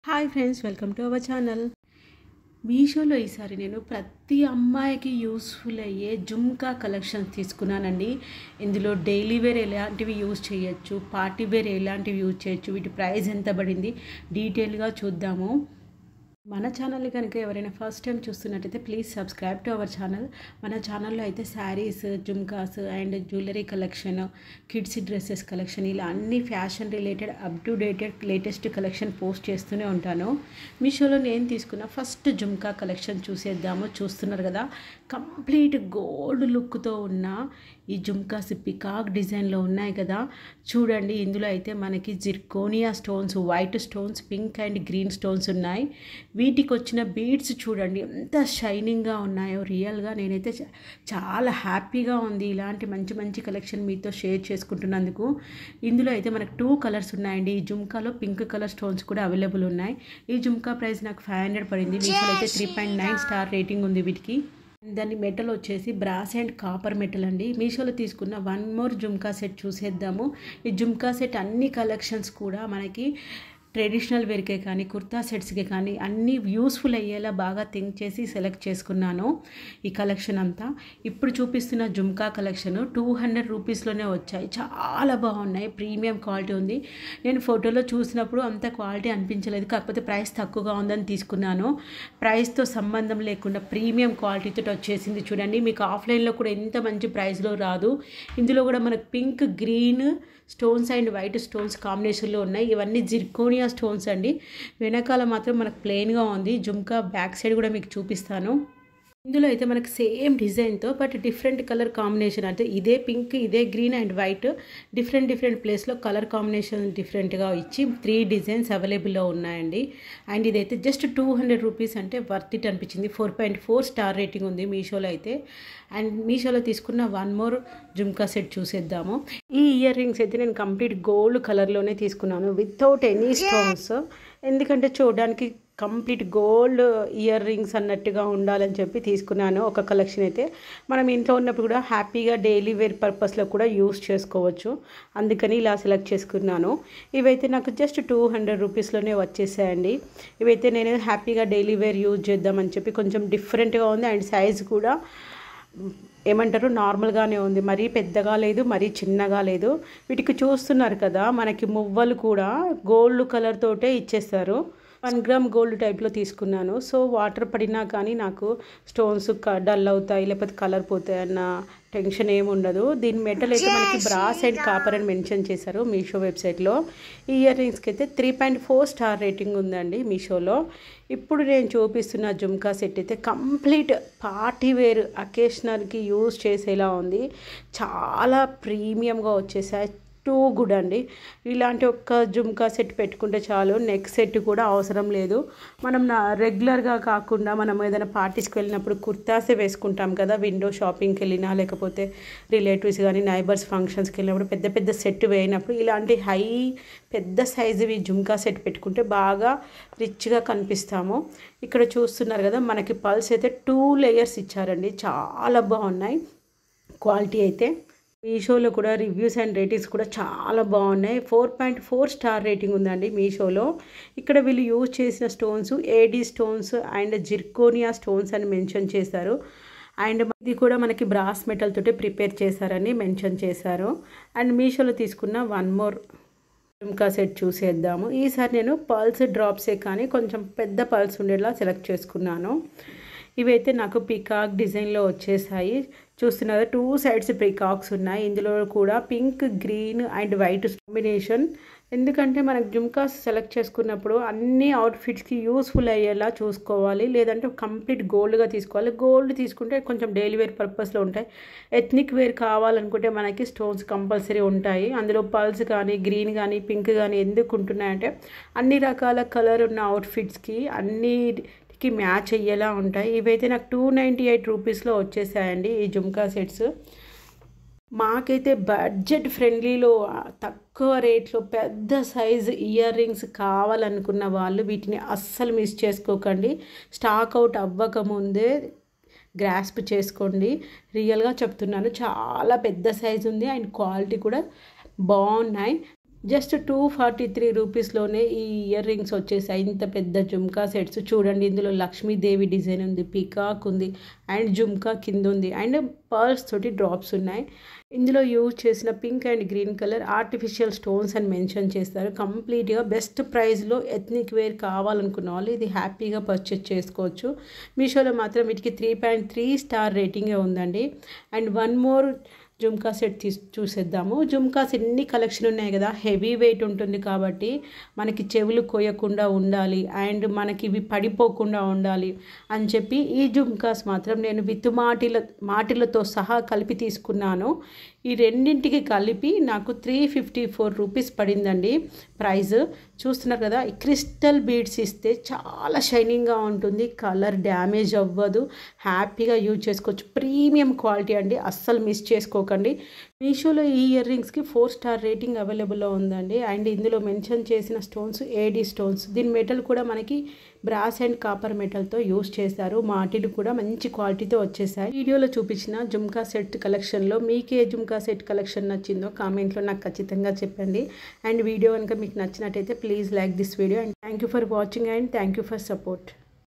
Hi friends, welcome to our channel. మీషోలో ఈసారి నేను ప్రతి అమ్మాయికి యూస్ఫుల్ అయ్యే జుమ్కా కలెక్షన్స్ తీసుకున్నానండి. ఇందులో డైలీ వేర్ ఎలాంటివి యూజ్ చేయొచ్చు, పార్టీ వేర్ ఎలాంటివి యూజ్ చేయొచ్చు, వీటి ప్రైస్ ఎంత పడింది డీటెయిల్గా చూద్దాము. మన ఛానల్ కనుక ఎవరైనా ఫస్ట్ టైం చూస్తున్నట్టయితే please subscribe to our channel. మన ఛానల్లో అయితే saris, jhumkas and jewellery collection, kids dresses collection, ఇలా అన్ని fashion related up to dated latest collection post చేస్తూనే ఉంటాను. మీషోలో నేను తీసుకున్న ఫస్ట్ జుమ్కా కలెక్షన్ చూసేద్దాము. చూస్తున్నారు కదా, కంప్లీట్ గోల్డ్ లుక్తో ఉన్న ఈ జుమ్కాస్ పికాక్ డిజైన్లో ఉన్నాయి కదా, చూడండి. ఇందులో అయితే మనకి zirconia stones, white stones, pink and green stones ఉన్నాయి. వీటికి వచ్చిన బీడ్స్ చూడండి ఎంత షైనింగ్గా ఉన్నాయో. రియల్గా నేనైతే చాలా హ్యాపీగా ఉంది ఇలాంటి మంచి మంచి కలెక్షన్ మీతో షేర్ చేసుకుంటున్నందుకు. ఇందులో అయితే మనకు 2 కలర్స్ ఉన్నాయండి. ఈ జుమ్కాలో పింక్ కలర్ స్టోన్స్ కూడా అవైలబుల్ ఉన్నాయి. ఈ జుమ్కా ప్రైస్ నాకు 500 పడింది. మీషోలో అయితే 3.9 స్టార్ రేటింగ్ ఉంది వీటికి. దాని మెటల్ వచ్చేసి బ్రాస్ అండ్ కాపర్ మెటల్ అండి. మీషోలో తీసుకున్న వన్ మోర్ జుమ్కా సెట్ చూసేద్దాము. ఈ జుమ్కా సెట్ అన్ని కలెక్షన్స్ కూడా మనకి ట్రెడిషనల్ వేర్కే కానీ కుర్తా సెట్స్కే కానీ అన్నీ యూస్ఫుల్ అయ్యేలా బాగా థింక్ చేసి సెలెక్ట్ చేసుకున్నాను ఈ కలెక్షన్ అంతా. ఇప్పుడు చూపిస్తున్న జుమ్కా కలెక్షన్ 200 రూపీస్లోనే వచ్చాయి. చాలా బాగున్నాయి, ప్రీమియం క్వాలిటీ ఉంది. నేను ఫోటోలో చూసినప్పుడు అంత క్వాలిటీ అనిపించలేదు, కాకపోతే ప్రైస్ తక్కువగా ఉందని తీసుకున్నాను. ప్రైస్తో సంబంధం లేకుండా ప్రీమియం క్వాలిటీతో వచ్చేసింది. చూడండి, మీకు ఆఫ్లైన్లో కూడా ఎంత మంచి ప్రైస్లో రాదు. ఇందులో కూడా మనకు pink, green stones and white stones కాంబినేషన్లో ఉన్నాయి. ఇవన్నీ జిర్కోనియా స్టోన్స్ అండి. వెనకాల మాత్రం మనకు ప్లెయిన్గా ఉంది. జుమ్కా బ్యాక్ సైడ్ కూడా మీకు చూపిస్తాను. ఇందులో అయితే మనకు సేమ్ డిజైన్తో బట్ డిఫరెంట్ కలర్ కాంబినేషన్, అంటే ఇదే పింక్, ఇదే గ్రీన్ అండ్ వైట్, డిఫరెంట్ ప్లేస్లో కలర్ కాంబినేషన్ డిఫరెంట్గా ఇచ్చి 3 డిజైన్స్ అవైలబుల్లో ఉన్నాయండి. అండ్ ఇదైతే జస్ట్ 200 రూపీస్, అంటే వర్త్ ఇట్ అనిపించింది. 4.4 స్టార్ రేటింగ్ ఉంది మీషోలో అయితే. అండ్ మీషోలో తీసుకున్న వన్ మోర్ జుమ్కా సెట్ చూసేద్దాము. ఈ ఇయర్ రింగ్స్ అయితే నేను కంప్లీట్ గోల్డ్ కలర్లోనే తీసుకున్నాను వితౌట్ ఎనీ స్టోన్స్. ఎందుకంటే చూడడానికి కంప్లీట్ గోల్డ్ ఇయర్ రింగ్స్ అన్నట్టుగా ఉండాలని చెప్పి తీసుకున్నాను. ఒక కలెక్షన్ అయితే మనం ఇంట్లో ఉన్నప్పుడు కూడా హ్యాపీగా డైలీ వేర్ పర్పస్లో కూడా యూస్ చేసుకోవచ్చు, అందుకని ఇలా సెలెక్ట్ చేసుకున్నాను. ఇవైతే నాకు జస్ట్ 200 రూపీస్లోనే వచ్చేసాయండి. ఇవైతే నేను హ్యాపీగా డైలీ వేర్ యూజ్ చేద్దామని చెప్పి కొంచెం డిఫరెంట్గా ఉంది. అండ్ సైజ్ కూడా ఏమంటారు, నార్మల్గానే ఉంది. మరీ పెద్దగా లేదు, మరీ చిన్నగా లేదు. వీటికి చూస్తున్నారు కదా, మనకి మువ్వలు కూడా గోల్డ్ కలర్ తోటే ఇచ్చేస్తారు. 1 గ్రామ్ గోల్డ్ టైప్లో తీసుకున్నాను. సో వాటర్ పడినా కానీ నాకు స్టోన్స్ డల్ అవుతాయి, లేకపోతే కలర్ పోతాయి అన్న టెన్షన్ ఏమి ఉండదు. దీని మెటల్ అయితే మనకి బ్రాస్ అండ్ కాపర్ అని మెన్షన్ చేశారు మీషో వెబ్సైట్లో. ఈ ఇయర్ రింగ్స్కి అయితే 3.4 స్టార్ రేటింగ్ ఉందండి మీషోలో. ఇప్పుడు నేను చూపిస్తున్న జుమ్కా సెట్ అయితే కంప్లీట్ పార్టీ వేర్ అకేషనల్కి యూజ్ చేసేలా ఉంది. చాలా ప్రీమియంగా వచ్చేసాయి. టూ గుడ్ అండి. ఇలాంటి ఒక్క జుమ్కా సెట్ పెట్టుకుంటే చాలు, నెక్ సెట్ కూడా అవసరం లేదు. మనం రెగ్యులర్గా కాకుండా మనం ఏదైనా పార్టీస్కి వెళ్ళినప్పుడు కుర్తాసే వేసుకుంటాం కదా, విండో షాపింగ్కి వెళ్ళినా లేకపోతే రిలేటివ్స్ కానీ నైబర్స్ ఫంక్షన్స్కి వెళ్ళినప్పుడు పెద్ద సెట్ వేయినప్పుడు ఇలాంటి పెద్ద సైజువి జుమ్కా సెట్ పెట్టుకుంటే బాగా రిచ్గా కనిపిస్తాము. ఇక్కడ చూస్తున్నారు కదా, మనకి పల్స్ అయితే 2 లేయర్స్ ఇచ్చారండి. చాలా బాగున్నాయి క్వాలిటీ అయితే. మీషోలో కూడా రివ్యూస్ అండ్ రేటింగ్స్ కూడా చాలా బాగున్నాయి. 4.4 స్టార్ రేటింగ్ ఉందండి మీషోలో. ఇక్కడ వీళ్ళు యూజ్ చేసిన stones AD stones and zirconia stones అని మెన్షన్ చేశారు. అండ్ ఇది కూడా మనకి బ్రాస్ మెటల్ తోటి ప్రిపేర్ చేశారని మెన్షన్ చేశారు. అండ్ మీషోలో తీసుకున్న వన్ మోర్ జుమ్కా సెట్ చూసేద్దాము. ఈసారి నేను పల్స్ డ్రాప్సే కానీ కొంచెం పెద్ద పల్స్ ఉండేలా సెలెక్ట్ చేసుకున్నాను. ఇవైతే నాకు పికాక్ డిజైన్లో వచ్చేసాయి. చూస్తున్నారు, 2 సైడ్స్ పికాక్స్ ఉన్నాయి. ఇందులో కూడా pink, green and white combination. ఎందుకంటే మనకు జుమ్కాస్ సెలెక్ట్ చేసుకున్నప్పుడు అన్ని అవుట్ఫిట్స్కి యూస్ఫుల్ అయ్యేలా చూసుకోవాలి, లేదంటే కంప్లీట్ గోల్డ్గా తీసుకోవాలి. గోల్డ్ తీసుకుంటే కొంచెం డైలీ వేర్ పర్పస్లో ఉంటాయి. ఎథ్నిక్ వేర్ కావాలనుకుంటే మనకి స్టోన్స్ కంపల్సరీ ఉంటాయి. అందులో పల్స్ కానీ, గ్రీన్ కానీ, పింక్ కానీ ఎందుకు ఉంటున్నాయంటే అన్ని రకాల కలర్ ఉన్న అవుట్ఫిట్స్కి అన్నిటికి మ్యాచ్ అయ్యేలా ఉంటాయి. ఇవైతే నాకు 298 రూపీస్లో వచ్చేసాయండి ఈ జుమ్కా సెట్స్. మాకైతే బడ్జెట్ ఫ్రెండ్లీలో తక్కువ రేట్లో పెద్ద సైజు ఇయర్ రింగ్స్ కావాలనుకున్న వాళ్ళు వీటిని అస్సలు మిస్ చేసుకోకండి. స్టాక్ అవుట్ అవ్వకముందే గ్రాస్ప్ చేసుకోండి. రియల్గా చెప్తున్నాను, చాలా పెద్ద సైజు ఉంది అండ్ క్వాలిటీ కూడా బాగున్నాయి. జస్ట్ 243 రూపీస్లోనే ఈ ఇయర్ రింగ్స్ వచ్చేసాయి. ఇంత పెద్ద జుమ్కా సెట్స్ చూడండి. ఇందులో లక్ష్మీదేవి డిజైన్ ఉంది, పీకాక్ ఉంది, అండ్ జుమ్కా కింద ఉంది, అండ్ పర్ల్స్ తోటి డ్రాప్స్ ఉన్నాయి. ఇందులో యూజ్ చేసిన pink and green colour artificial stones అని మెన్షన్ చేస్తారు. కంప్లీట్గా బెస్ట్ ప్రైస్లో ఎథ్నిక్ వేర్ కావాలనుకున్న వాళ్ళు ఇది హ్యాపీగా పర్చేస్ చేసుకోవచ్చు. మీషోలో మాత్రం వీటికి 3.3 స్టార్ రేటింగే ఉందండి. And one more jhumka set చూసేద్దాము. జుమ్కాస్ ఎన్ని కలెక్షన్ ఉన్నాయి కదా, హెవీ వెయిట్ ఉంటుంది కాబట్టి మనకి చెవులు కోయకుండా ఉండాలి అండ్ మనకి ఇవి పడిపోకుండా ఉండాలి అని చెప్పి ఈ జుమ్కాస్ మాత్రం నేను విత్ మాటిలతో సహా కలిపి తీసుకున్నాను. ఈ రెండింటికి కలిపి నాకు 354 రూపీస్ పడిందండి ప్రైస్. చూస్తున్నారు కదా, ఈ క్రిస్టల్ బీడ్స్ ఇస్తే చాలా షైనింగ్గా ఉంటుంది, కలర్ డ్యామేజ్ అవ్వదు, హ్యాపీగా యూజ్ చేసుకోవచ్చు. ప్రీమియం క్వాలిటీ అండి, అస్సలు మిస్ చేసుకోకండి. మీషోలో ఈ ఇయర్ రింగ్స్కి 4 స్టార్ రేటింగ్ అవైలబుల్లో ఉందండి. అండ్ ఇందులో మెన్షన్ చేసిన స్టోన్స్ ఏడీ స్టోన్స్. దీని మెటల్ కూడా మనకి బ్రాస్ అండ్ కాపర్ మెటల్తో యూస్ చేశారు. మాటిలు కూడా మంచి క్వాలిటీతో వచ్చేసాయి. వీడియోలో చూపించిన జుమ్కా సెట్ కలెక్షన్లో మీకు ఏ జుమ్కా సెట్ కలెక్షన్ నచ్చిందో కామెంట్లో నాకు ఖచ్చితంగా చెప్పండి. అండ్ వీడియో కనుక మీకు నచ్చినట్టయితే please like this video. And thank you for watching and thank you for support.